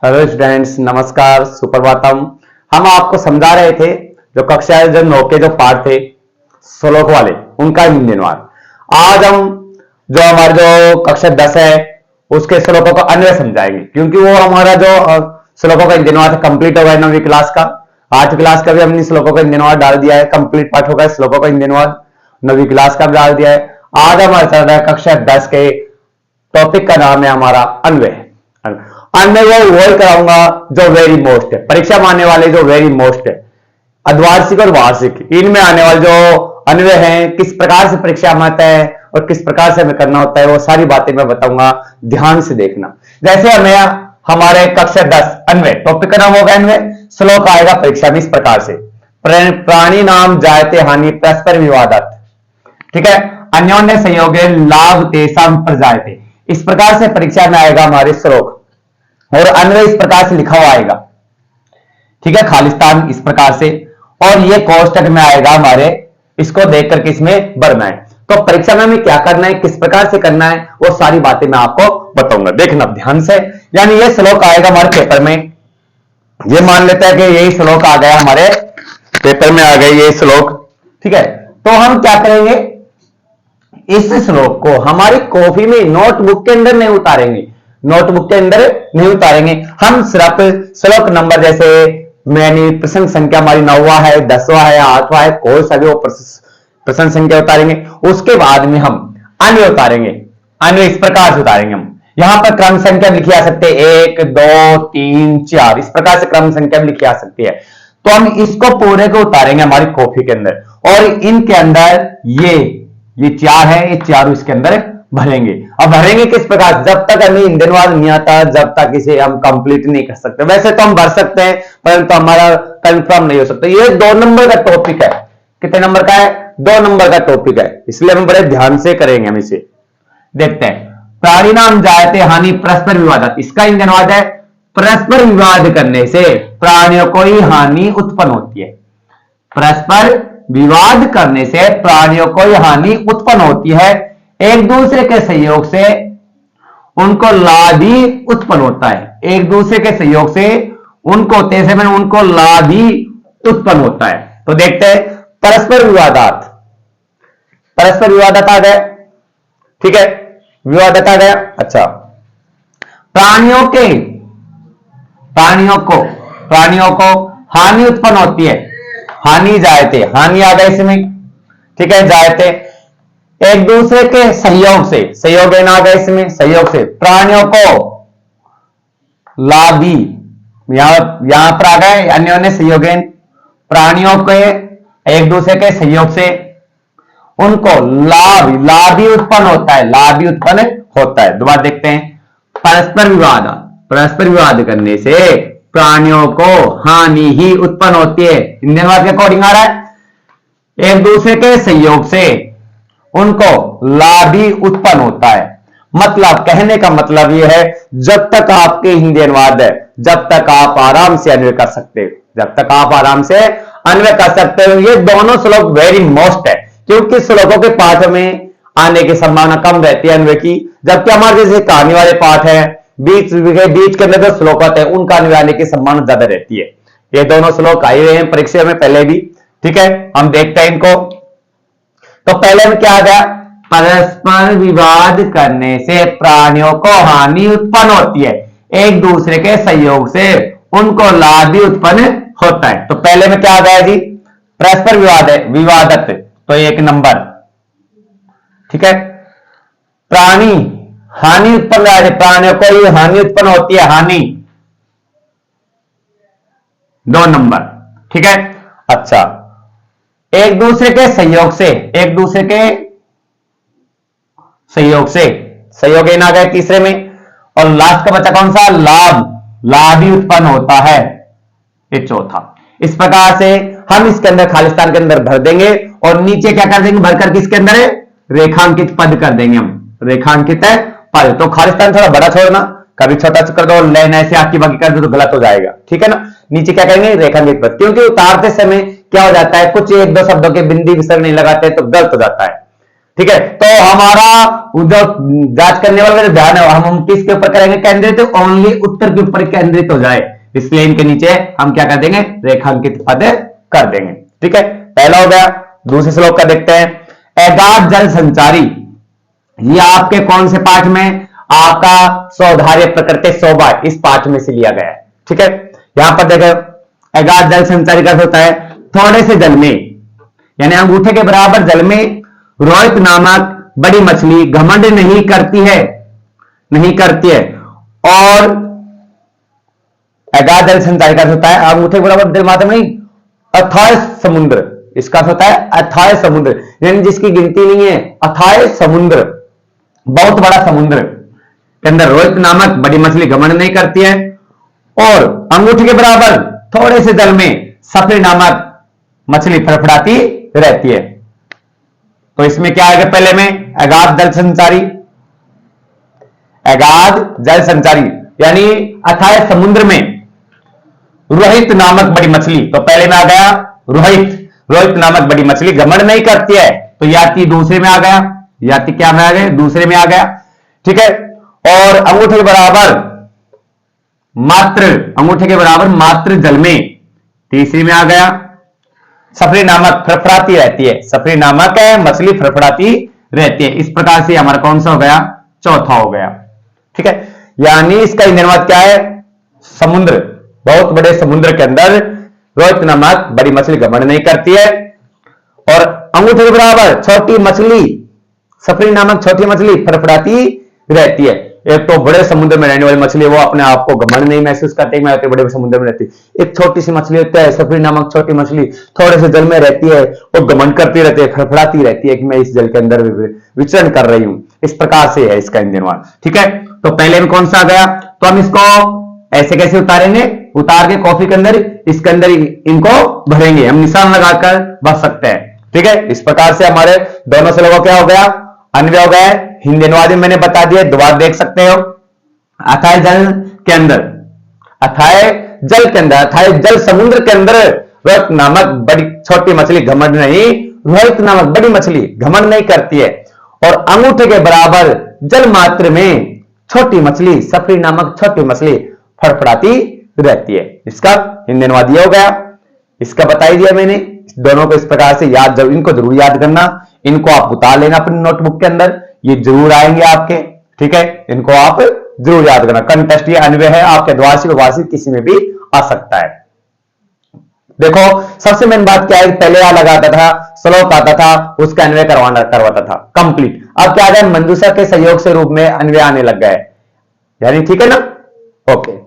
Hello students, नमस्कार, सुप्रभातम। हम आपको समझा रहे थे जो कक्षा जो 9 के जो पार्ट थे श्लोक वाले, उनका हिंदीनुवाद। आज हम जो हमारे जो कक्षा 10 है उसके श्लोकों का अन्वय समझाएंगे, क्योंकि वो हमारा जो श्लोकों का हिंदीनुवाद कंप्लीट होगा 9वीं क्लास का। 8वीं क्लास का भी हमने श्लोकों का हिंदीनुवाद डाल दिया है, कंप्लीट पाठ होगा श्लोकों का हिंदीनुवाद। 9वीं क्लास का भी डाल दिया है। आज हमारा चल रहा है कक्षा 10 के टॉपिक का नाम है हमारा अन्वय। अन्वय वो वर्ड कराऊंगा जो वेरी मोस्ट है, परीक्षा में आने वाले जो वेरी मोस्ट है, अर्धवार्षिक और वार्षिक, इनमें आने वाले जो अन्वय हैं किस प्रकार से परीक्षा में आता है और किस प्रकार से हमें करना होता है, वो सारी बातें मैं बताऊंगा, ध्यान से देखना। जैसे हमें हमारे कक्षा 10 अन्वय टॉपिक का नाम होगा अन्वय, श्लोक आएगा परीक्षा में इस प्रकार से। प्राणी नाम जायते हानि परस्पर विवादात, ठीक है, अन्योन्य संयोगे लाभ तेसाम प्रजायते, इस प्रकार से परीक्षा में आएगा हमारे श्लोक। और अन्वय इस प्रकार से लिखा हुआ आएगा, ठीक है, खालिस्तान इस प्रकार से, और ये कोष्टक में आएगा हमारे, इसको देख करके इसमें भरना है। तो परीक्षा में हमें क्या करना है, किस प्रकार से करना है, वो सारी बातें मैं आपको बताऊंगा, देखना ध्यान से। यानी ये श्लोक आएगा हमारे पेपर में, ये मान लेते हैं कि यही श्लोक आ गया हमारे पेपर में, आ गए ये श्लोक, ठीक है। तो हम क्या करेंगे, इस श्लोक को हमारी कॉपी में नोटबुक के अंदर नहीं उतारेंगे, नोटबुक के अंदर नहीं उतारेंगे। हम सिर्फ श्लोक नंबर, जैसे मैंने प्रश्न संख्या हमारी 9वां है, 10वां है, 8वां है, कोई सा भी वो प्रश्न संख्या उतारेंगे। उसके बाद में हम अन्वय उतारेंगे, अन्वय इस प्रकार से उतारेंगे। हम यहां पर क्रम संख्या लिखी आ सकते हैं, 1 2 3 4, इस प्रकार से क्रम संख्या लिखी आ सकती है। तो हम इसको पूरे को उतारेंगे हमारी कॉपी के अंदर, और इनके अंदर ये 4 है, ये चारों इसके अंदर भरेंगे। अब भरेंगे किस प्रकार, जब तक हमें हिंदीनुवाद नहीं आता जब तक इसे हम कंप्लीट नहीं कर सकते। वैसे तो हम भर सकते हैं, परंतु हमारा कंफर्म नहीं हो सकता। ये 2 नंबर का टॉपिक है, कितने नंबर का है, 2 नंबर का टॉपिक है, इसलिए हम बड़े ध्यान से करेंगे। हम इसे देखते हैं। प्राणी नाम जायते हानि परस्पर विवाद, इसका हिंदीनुवाद है परस्पर विवाद करने से प्राणियों को ही हानि उत्पन्न होती है। परस्पर विवाद करने से प्राणियों को ही हानि उत्पन्न होती है, एक दूसरे के सहयोग से उनको लाभ ही उत्पन्न होता है। एक दूसरे के सहयोग से उनको लाभ ही उत्पन्न होता है। तो देखते हैं, परस्पर विवादात, परस्पर विवादात आ गए, ठीक है, विवादात आ गया। अच्छा, प्राणियों को हानि उत्पन्न होती है, हानि जायते, हानि आ गए इसमें, ठीक है, जायते एक दूसरे के सहयोग से, सहयोग ना आ गए इसमें, सहयोग से प्राणियों को लाभी, यहां पर आ गए अन्योन्य सहयोगेन, प्राणियों के एक दूसरे के सहयोग से उनको लाभ ही उत्पन्न होता है, लाभ ही उत्पन्न होता है। दोबारा देखते हैं, परस्पर विवाद करने से प्राणियों को हानि ही उत्पन्न होती है। हिंदीनुवाद के अकॉर्डिंग आ रहा है, एक दूसरे के सहयोग से उनको लाभ ही उत्पन्न होता है। मतलब कहने का मतलब यह है, जब तक आपके हिंदी अनुवाद है, जब तक आप आराम से अन्वय कर सकते हो, जब तक आप आराम से अन्वय कर सकते हो। ये दोनों श्लोक वेरी मोस्ट है, क्योंकि श्लोकों के पाठ में आने की संभावना कम रहती है अन्वय की, जबकि हमारे जैसे कहानी वाले पाठ है, बीच के अंदर जो श्लोक होते हैं उनका अन्वय आने की संभावना ज्यादा रहती है। ये दोनों श्लोक आए हुए हैं परीक्षा में पहले भी, ठीक है, हम देखते हैं इनको। तो पहले में क्या आ गया, परस्पर विवाद करने से प्राणियों को हानि उत्पन्न होती है, एक दूसरे के सहयोग से उनको लाभ भी उत्पन्न होता है। तो पहले में क्या आ गया जी, परस्पर विवाद है, विवादत, तो 1 नंबर, ठीक है। प्राणी हानि उत्पन्न, प्राणियों को ही हानि उत्पन्न होती है, हानि 2 नंबर, ठीक है। अच्छा, एक दूसरे के सहयोग से, एक दूसरे के सहयोग से, सहयोग ना गए तीसरे में, और लास्ट का बच्चा कौन सा, लाभ ही उत्पन्न होता है, ये चौथा। इस प्रकार से हम इसके अंदर खालिस्तान के अंदर भर देंगे, और नीचे क्या कर देंगे, भरकर किसके अंदर रेखांकित पद कर देंगे हम, रेखांकित पद। तो खालिस्तान थोड़ा बड़ा छोड़ना, कभी छोटा कर दो, लाइन ऐसे आकी बाकी कर दो तो गलत हो जाएगा, ठीक है ना। नीचे क्या करेंगे, रेखांकित पद, क्योंकि उतारते समय क्या हो जाता है, कुछ 1-2 शब्दों के बिंदी विसर्ग नहीं लगाते तो गलत हो जाता है, ठीक है, तो हमारा जो जांच करने वाला जो ध्यान है हम किसके ऊपर करेंगे केंद्रित, ओनली उत्तर के ऊपर केंद्रित हो जाए, इस प्लेन के नीचे हम क्या कर देंगे, रेखांकित पद कर देंगे। ठीक है, पहला हो गया। दूसरे श्लोक का देखते हैं, अगाध जल संचारी, ये आपके कौन से पाठ में, आपका सौधार्य प्रकृति शोभा, इस पाठ में से लिया गया है। ठीक है, यहां पर देखो अगाध जल संचारी का होता है थोड़े से जल में, यानी अंगूठे के बराबर जल में रोहित नामक बड़ी मछली घमंड नहीं करती है, नहीं करती है। और अगाध जल संचारी का होता है अंगूठे के बराबर जल मात्र नहीं, अथाह समुद्र, इसका होता है अथाह समुद्र, यानी जिसकी गिनती नहीं है, अथाह समुद्र, बहुत बड़ा समुद्र के अंदर रोहित नामक बड़ी मछली घमंड नहीं करती है। और अंगूठे के बराबर थोड़े से जल में सफरी नामक मछली फड़फड़ाती रहती है। तो इसमें क्या आएगा, पहले में अगाध जल संचारी, अगाध जल संचारी यानी अथाह समुद्र में रोहित नामक बड़ी मछली, तो पहले में आ गया रोहित, रोहित नामक बड़ी मछली घमंड नहीं करती है, तो याति दूसरे में आ गया, याति क्या में आ गया, दूसरे में आ गया। ठीक है, और अंगूठे के बराबर मात्र, अंगूठे के बराबर मात्र जल में, तीसरी में आ गया। सफरी नामक फड़फड़ाती रहती है, सफरी नामक है मछली फड़फड़ाती रहती है। इस प्रकार से हमारा कौन सा हो गया, चौथा हो गया। ठीक है, यानी इसका इंद्रवाद क्या है, समुद्र, बहुत बड़े समुद्र के अंदर रोहित नामक बड़ी मछली घमंड नहीं करती है, और अंगूठे के बराबर छोटी मछली, सफरी नामक छोटी मछली फड़फड़ाती रहती है। एक तो बड़े समुद्र में रहने वाली मछली वो अपने आप को घमंड नहीं महसूस करती है, मैं बड़े समुद्र में रहती, एक छोटी सी मछली होती है सफरी नामक छोटी मछली, थोड़े से जल में रहती है, वो घमंड करती रहती है, फड़फड़ाती रहती है कि मैं इस जल के अंदर विचरण कर रही हूं। इस प्रकार से है इसका इंद्रवाद। ठीक है, तो पहले में कौन सा आ गया, तो हम इसको ऐसे कैसे उतारेंगे, उतार के कॉफी के अंदर, इसके अंदर इनको भरेंगे, हम निशान लगाकर भर सकते हैं। ठीक है, इस प्रकार से हमारे दोनों से लोगों क्या हो गया, अन्वय हो गया। हिंदी अनुवाद मैंने बता दिया, दोबारा देख सकते हो। अथाह जल के अंदर, अथाह जल के अंदर, अथाह जल समुद्र के अंदर रोहित नामक बड़ी छोटी मछली घमंड नहीं, रोहित नामक बड़ी मछली घमंड नहीं करती है, और अंगूठे के बराबर जल मात्र में छोटी मछली, सफरी नामक छोटी मछली फड़फड़ाती रहती है। इसका हिंदी अनुवाद ये हो गया, इसका बता ही दिया मैंने। दोनों को इस प्रकार से याद, जब इनको जरूर याद करना, इनको आप उतार लेना अपनी नोटबुक के अंदर, ये जरूर आएंगे आपके। ठीक है, इनको आप जरूर याद करना। कंटेस्ट ये अन्वय है, आपके द्वार्षिक वार्षिक किसी में भी आ सकता है। देखो सबसे मेन बात क्या है, पहले यहां लगाता था, श्लोक आता था, उसका अन्वय करवाता था कंप्लीट। अब क्या है, मंजूषा के सहयोग से रूप में अन्वय आने लग गए, यानी ठीक है ना। ओके।